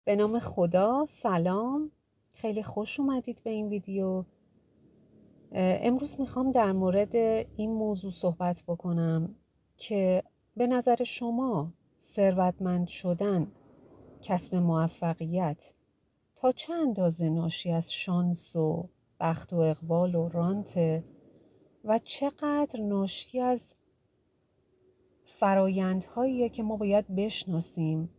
به نام خدا. سلام، خیلی خوش اومدید به این ویدیو. امروز میخوام در مورد این موضوع صحبت بکنم که به نظر شما ثروتمند شدن، کسب موفقیت تا چه اندازه ناشی از شانس و بخت و اقبال و رانت و چقدر ناشی از فرایندهاییه که ما باید بشناسیم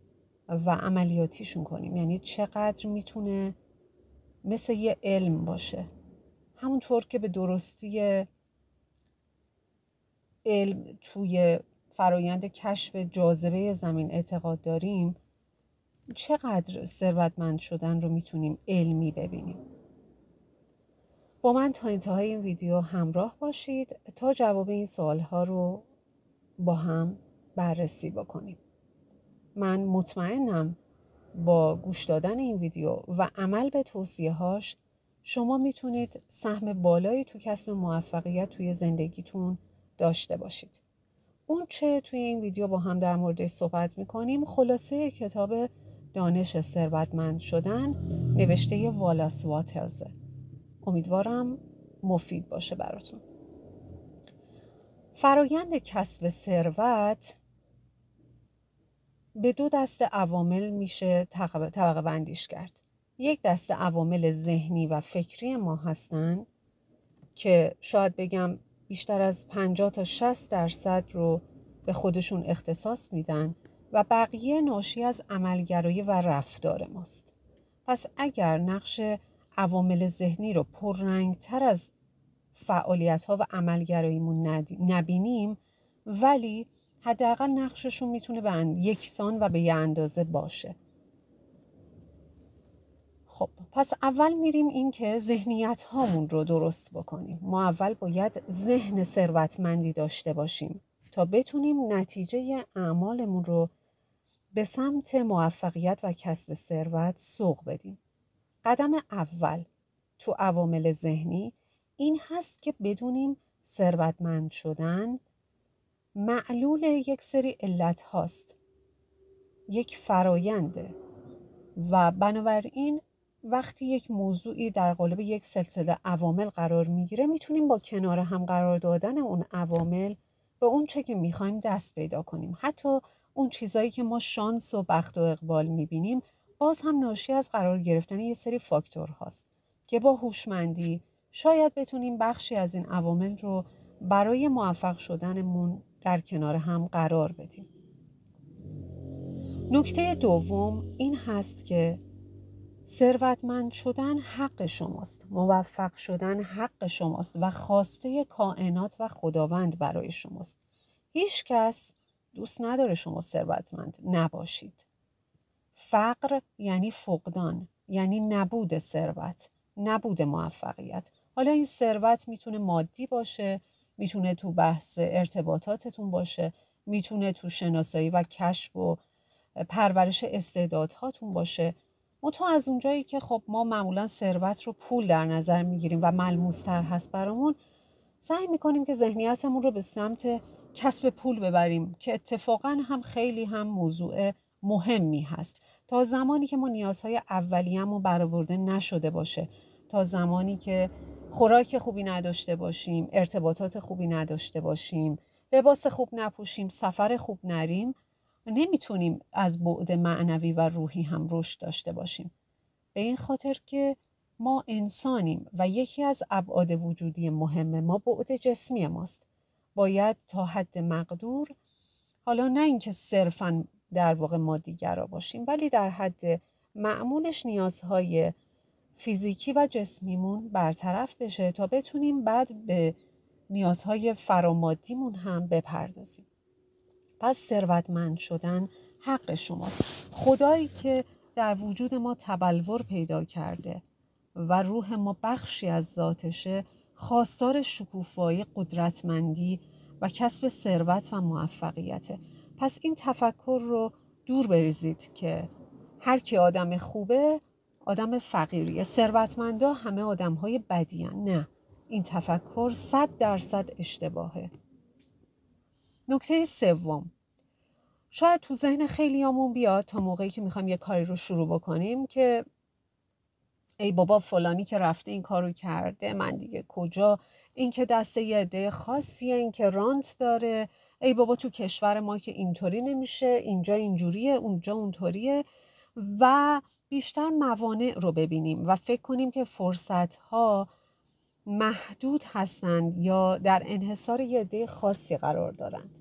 و عملیاتیشون کنیم. یعنی چقدر میتونه مثل یه علم باشه، همونطور که به درستی علم توی فرایند کشف جاذبه زمین اعتقاد داریم، چقدر ثروتمند شدن رو میتونیم علمی ببینیم. با من تا انتهای این ویدیو همراه باشید تا جواب این سوالها رو با هم بررسی بکنیم. من مطمئنم با گوش دادن این ویدیو و عمل به توصیه‌هاش شما میتونید سهم بالایی تو کسب موفقیت توی زندگیتون داشته باشید. اون چه توی این ویدیو با هم در موردش صحبت میکنیم خلاصه کتاب دانش ثروتمند شدن نوشته والاس واترزه. امیدوارم مفید باشه براتون. فرایند کسب ثروت به دو دسته عوامل میشه طبقه بندیش کرد. یک دسته عوامل ذهنی و فکری ما هستن که شاید بگم بیشتر از 50 تا 60% رو به خودشون اختصاص میدن و بقیه ناشی از عملگرایی و رفتار ماست. پس اگر نقش عوامل ذهنی رو پررنگتر از فعالیت‌ها و عملگراییمون نبینیم، ولی حداقل نقششون میتونه به یکسان و به یه اندازه باشه. خب پس اول میریم این که ذهنیت هامون رو درست بکنیم. ما اول باید ذهن ثروتمندی داشته باشیم تا بتونیم نتیجه اعمالمون رو به سمت موفقیت و کسب ثروت سوق بدیم. قدم اول تو عوامل ذهنی این هست که بدونیم ثروتمند شدن معلول یک سری علت هاست، یک فراینده و بنابراین وقتی یک موضوعی در قالب یک سلسله عوامل قرار میگیره میتونیم با کنار هم قرار دادن اون عوامل به اون چه که میخوایم دست پیدا کنیم. حتی اون چیزایی که ما شانس و بخت و اقبال میبینیم باز هم ناشی از قرار گرفتن یه سری فاکتور هاست که با هوشمندی شاید بتونیم بخشی از این عوامل رو برای موفق شدنمون در کنار هم قرار بدیم. نکته دوم این هست که ثروتمند شدن حق شماست، موفق شدن حق شماست و خواسته کائنات و خداوند برای شماست. هیچ کس دوست نداره شما ثروتمند نباشید. فقر یعنی فقدان، یعنی نبود ثروت، نبود موفقیت. حالا این ثروت میتونه مادی باشه، میتونه تو بحث ارتباطاتتون باشه، میتونه تو شناسایی و کشف و پرورش استعدادهاتون باشه. تو از اونجایی که خب ما معمولا ثروت رو پول در نظر میگیریم و ملموس‌تر هست برامون، سعی میکنیم که ذهنیتمون رو به سمت کسب پول ببریم که اتفاقا هم خیلی هم موضوع مهمی هست. تا زمانی که ما نیازهای اولیه‌مون برآورده نشده باشه، تا زمانی که خوراک خوبی نداشته باشیم، ارتباطات خوبی نداشته باشیم، لباس خوب نپوشیم، سفر خوب نریم، نمیتونیم از بعد معنوی و روحی هم رشد داشته باشیم. به این خاطر که ما انسانیم و یکی از ابعاد وجودی مهم ما بعد جسمی ماست. باید تا حد مقدور، حالا نه اینکه صرفاً در واقع مادی‌گرا باشیم، ولی در حد معمولش نیازهای فیزیکی و جسمیمون برطرف بشه تا بتونیم بعد به نیازهای فرامادیمون هم بپردازیم. پس ثروتمند شدن حق شماست. خدایی که در وجود ما تبلور پیدا کرده و روح ما بخشی از ذاتشه، خواستار شکوفایی، قدرتمندی و کسب ثروت و موفقیته. پس این تفکر رو دور بریزید که هر کی آدم خوبه آدم فقیریه، ثروتمندا همه آدم‌های بدیان. نه، این تفکر 100% اشتباهه. نکته سوم، شاید تو ذهن خیلیامون بیاد تا موقعی که میخوایم یه کاری رو شروع بکنیم که ای بابا فلانی که رفته این کارو کرده، من دیگه کجا، این که دست یه عده خاصیه، این که رانت داره، ای بابا تو کشور ما که اینطوری نمیشه، اینجا اینجوریه، اونجا اونطوریه، و بیشتر موانع رو ببینیم و فکر کنیم که فرصت‌ها محدود هستند یا در انحصار یه عده خاصی قرار دارند.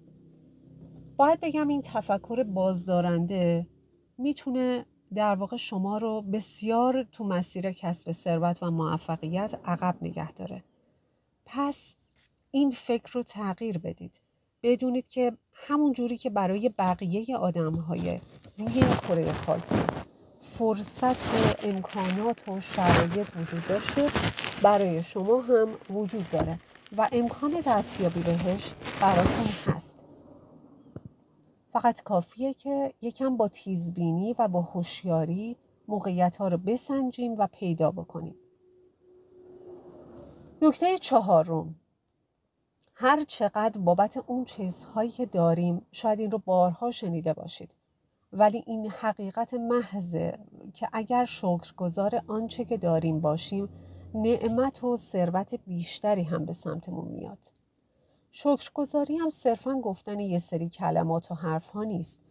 باید بگم این تفکر بازدارنده میتونه در واقع شما رو بسیار تو مسیر کسب ثروت و موفقیت عقب نگه داره. پس این فکر رو تغییر بدید. بدونید که همون جوری که برای بقیه آدم‌های روی این کره خاکی فرصت و امکانات و شرایط وجود داشته، برای شما هم وجود داره و امکان دستیابی بهش براتون هست. فقط کافیه که یکم با تیزبینی و با هوشیاری موقعیت‌ها رو بسنجیم و پیدا بکنیم. نکته 4، هر چقدر بابت اون چیزهایی که داریم، شاید این رو بارها شنیده باشید، ولی این حقیقت محضه که اگر شکرگزار آنچه که داریم باشیم، نعمت و ثروت بیشتری هم به سمتمون میاد. شکرگزاری هم صرفاً گفتن یه سری کلمات و حرف‌ها نیست.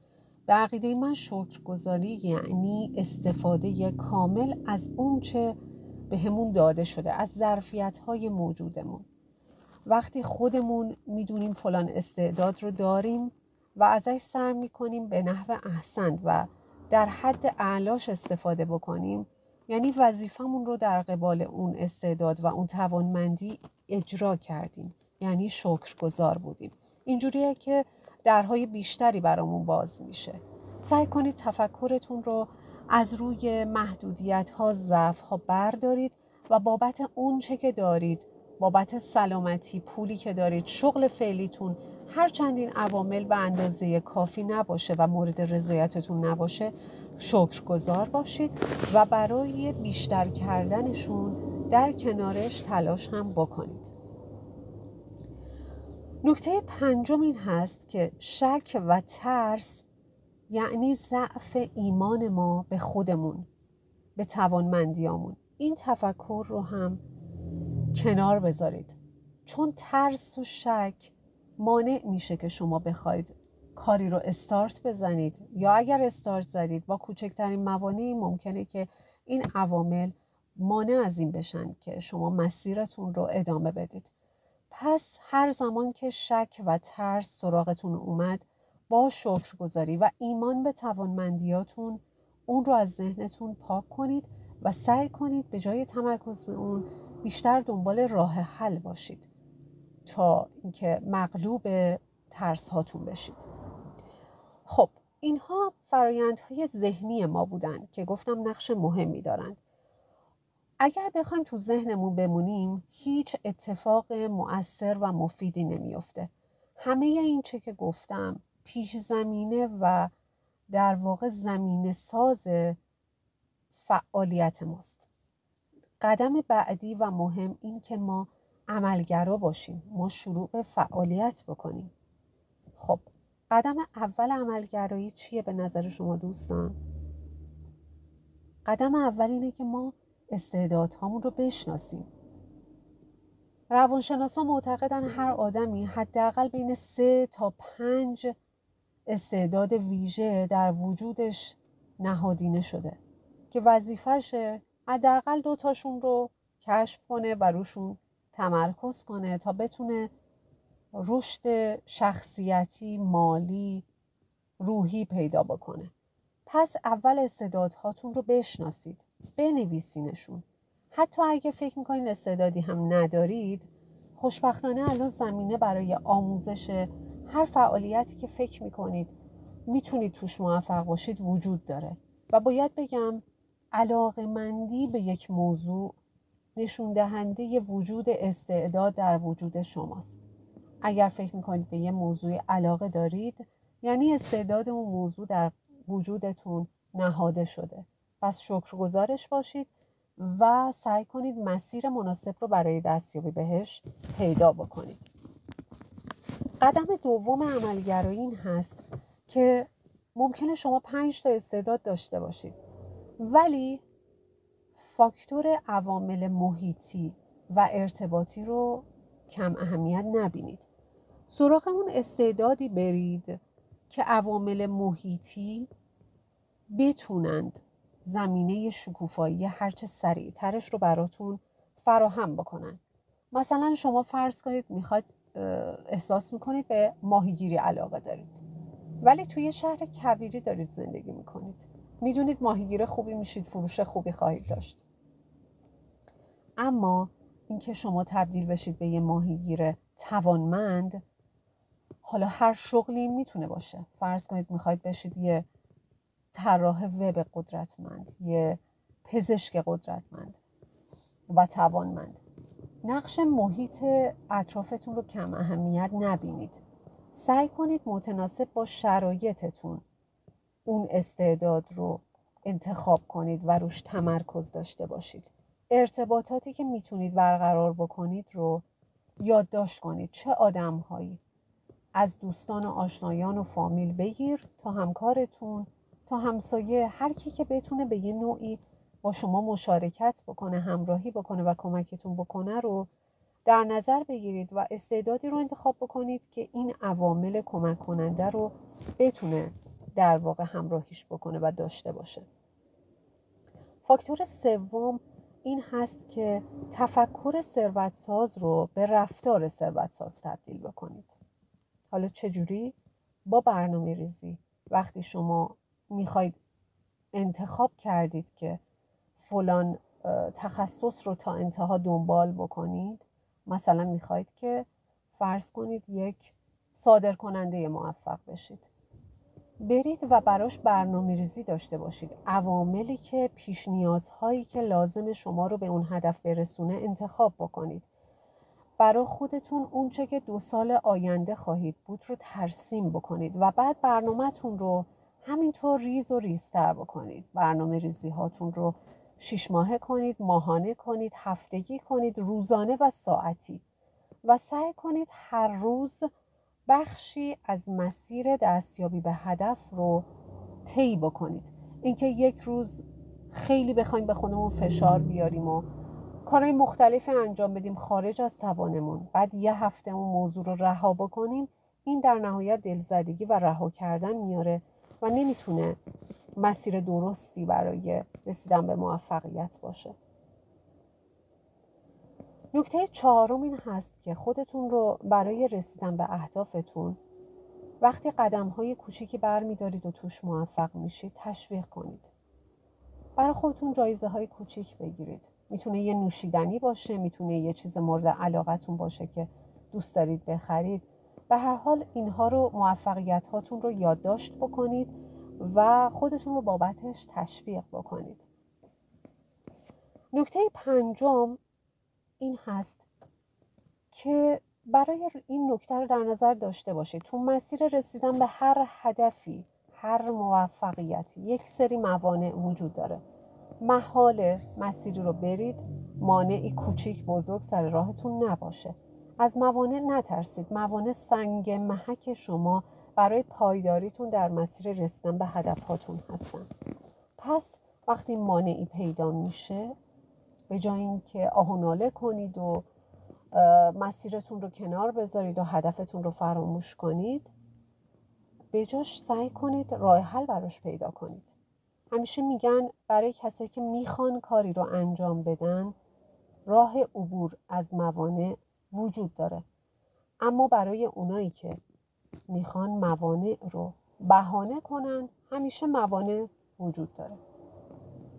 به عقیده من شکرگزاری یعنی استفاده کامل از اون چه به همون داده شده، از ظرفیت‌های موجودمون. وقتی خودمون میدونیم فلان استعداد رو داریم و ازش سعی میکنیم به نحو احسن و در حد اعلاش استفاده بکنیم، یعنی وظیفمون رو در قبال اون استعداد و اون توانمندی اجرا کردیم، یعنی شکرگزار بودیم. اینجوریه که درهای بیشتری برامون باز میشه. سعی کنید تفکرتون رو از روی محدودیت‌ها، ضعف‌ها بردارید و بابت اون چه که دارید، بابت سلامتی، پولی که دارید، شغل فعلیتون، هرچند این عوامل به اندازه کافی نباشه و مورد رضایتتون نباشه، شکرگزار باشید و برای بیشتر کردنشون در کنارش تلاش هم بکنید. نکته 5 این هست که شک و ترس یعنی ضعف ایمان ما به خودمون، به توانمندیامون. این تفکر رو هم کنار بذارید، چون ترس و شک مانع میشه که شما بخواید کاری رو استارت بزنید، یا اگر استارت زدید با کوچکترین موانعی ممکنه که این عوامل مانع از این بشن که شما مسیرتون رو ادامه بدید. پس هر زمان که شک و ترس سراغتون اومد، با شکرگزاری و ایمان به توانمندیاتون اون رو از ذهنتون پاک کنید و سعی کنید به جای تمرکز به اون بیشتر دنبال راه حل باشید تا اینکه مغلوب ترس هاتون بشید. خب اینها فرایندهای ذهنی ما بودن که گفتم نقش مهمی دارند. اگر بخوایم تو ذهنمون بمونیم، هیچ اتفاق مؤثر و مفیدی نمیفته. همه این چه که گفتم پیش زمینه و در واقع زمینه ساز فعالیت ماست. قدم بعدی و مهم این که ما عملگرا باشیم، ما شروع به فعالیت بکنیم. خب قدم اول عملگرایی چیه به نظر شما دوستان؟ قدم اول اینه که ما استعدادهامون رو بشناسیم. روانشناسان معتقدن هر آدمی حداقل بین 3 تا 5 استعداد ویژه در وجودش نهادینه شده که وظیفشه حداقل 2 تاشون رو کشف کنه و روشون تمرکز کنه تا بتونه رشد شخصیتی، مالی، روحی پیدا بکنه. پس اول استعدادهاتون رو بشناسید، بنویسینشون. حتی اگه فکر میکنین استعدادی هم ندارید، خوشبختانه الان زمینه برای آموزش هر فعالیتی که فکر میکنید میتونید توش موفق باشید وجود داره و باید بگم علاقه‌مندی به یک موضوع نشون دهنده وجود استعداد در وجود شماست. اگر فکر میکنید به یه موضوع علاقه دارید، یعنی استعداد اون موضوع در وجودتون نهاده شده. پس شکرگزارش باشید و سعی کنید مسیر مناسب رو برای دستیابی بهش پیدا بکنید. قدم دوم عملگرایی این هست که ممکنه شما 5 تا استعداد داشته باشید، ولی فاکتور عوامل محیطی و ارتباطی رو کم اهمیت نبینید. سراغ اون استعدادی برید که عوامل محیطی بتونند زمینه شکوفایی هرچه سریعترش رو براتون فراهم بکنن. مثلا شما فرض کنید میخواد احساس میکنید به ماهیگیری علاقه دارید، ولی توی شهر کویری دارید زندگی میکنید، میدونید ماهیگیر خوبی میشید، فروش خوبی خواهید داشت، اما اینکه شما تبدیل بشید به یه ماهیگیر توانمند، حالا هر شغلی میتونه باشه، فرض کنید میخواید بشید یه طراح وب قدرتمند، یه پزشک قدرتمند و توانمند، نقش محیط اطرافتون رو کم اهمیت نبینید. سعی کنید متناسب با شرایطتون اون استعداد رو انتخاب کنید و روش تمرکز داشته باشید. ارتباطاتی که میتونید برقرار بکنید رو یادداشت کنید. چه آدم‌هایی، از دوستان و آشنایان و فامیل بگیر تا همکارتون تا همسایه، هر کی که بتونه به یه نوعی با شما مشارکت بکنه، همراهی بکنه و کمکتون بکنه رو در نظر بگیرید و استعدادی رو انتخاب بکنید که این عوامل کمک کننده رو بتونه در واقع همراهیش بکنه و داشته باشه. فاکتور سوم این هست که تفکر ثروتساز رو به رفتار ثروتساز تبدیل بکنید. حالا چجوری؟ با برنامه ریزی. وقتی شما میخواید انتخاب کردید که فلان تخصص رو تا انتها دنبال بکنید، مثلا میخواید که فرض کنید یک صادرکننده موفق بشید، برید و براش برنامه ریزی داشته باشید. عواملی که پیش نیازهایی که لازم شما رو به اون هدف برسونه انتخاب بکنید. برای خودتون اونچه که 2 سال آینده خواهید بود رو ترسیم بکنید و بعد برنامه‌تون رو همینطور ریز و ریزتر بکنید. برنامه ریزی هاتون رو 6 ماهه کنید، ماهانه کنید، هفتگی کنید، روزانه و ساعتی، و سعی کنید هر روز بخشی از مسیر دستیابی به هدف رو طی بکنید. اینکه یک روز خیلی بخوایم به خودمون فشار بیاریم و کارهای مختلفی انجام بدیم خارج از توانمون، بعد یه هفته اون موضوع رو رها بکنیم، این در نهایت دلزدگی و رها کردن میاره و نمیتونه مسیر درستی برای رسیدن به موفقیت باشه. نکته 4 این هست که خودتون رو برای رسیدن به اهدافتون وقتی قدم‌های کوچیکی برمی‌دارید و توش موفق میشید تشویق کنید. برای خودتون جایزه‌های کوچیک بگیرید. میتونه یه نوشیدنی باشه، میتونه یه چیز مورد علاقتون باشه که دوست دارید بخرید. به هر حال اینها رو، موفقیت هاتون رو یادداشت بکنید و خودتون رو بابتش تشویق بکنید. نکته 5 این هست که برای این نکته رو در نظر داشته باشید تو مسیر رسیدن به هر هدفی، هر موفقیتی، یک سری موانع وجود داره. محال مسیری رو برید، مانعی کوچیک بزرگ سر راهتون نباشه. از موانع نترسید. موانع سنگ محک شما برای پایداریتون در مسیر رسیدن به هدفهاتون هستن. پس وقتی مانعی پیدا میشه، به جای اینکه آه و ناله کنید و مسیرتون رو کنار بذارید و هدفتون رو فراموش کنید، به جاش سعی کنید راه حل براش پیدا کنید. همیشه میگن برای کسایی که میخوان کاری رو انجام بدن راه عبور از موانع وجود داره، اما برای اونایی که میخوان موانع رو بهانه کنن همیشه موانع وجود داره.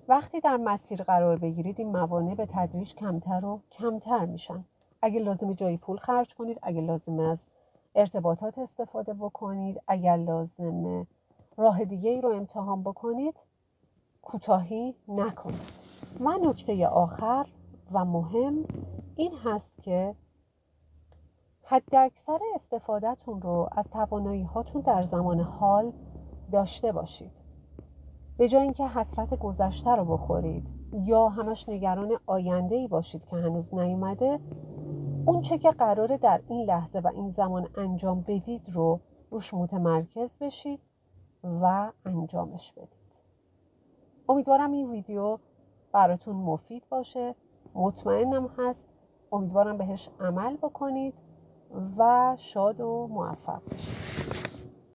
وقتی در مسیر قرار بگیرید این موانع به تدریج کمتر و کمتر میشن. اگه لازمه جایی پول خرج کنید، اگه لازمه از ارتباطات استفاده بکنید، اگر لازمه راه دیگه ای رو امتحان بکنید، کوتاهی نکنید. و نکته آخر و مهم این هست که حد اکثر استفادهتون رو از توانایی هاتون در زمان حال داشته باشید. به جای اینکه حسرت گذشته رو بخورید یا همش نگران آینده‌ای باشید که هنوز نیومده، اون چه که قراره در این لحظه و این زمان انجام بدید رو روش متمرکز بشید و انجامش بدید. امیدوارم این ویدیو براتون مفید باشه. مطمئنم هست. امیدوارم بهش عمل بکنید و شاد و موفق باشید.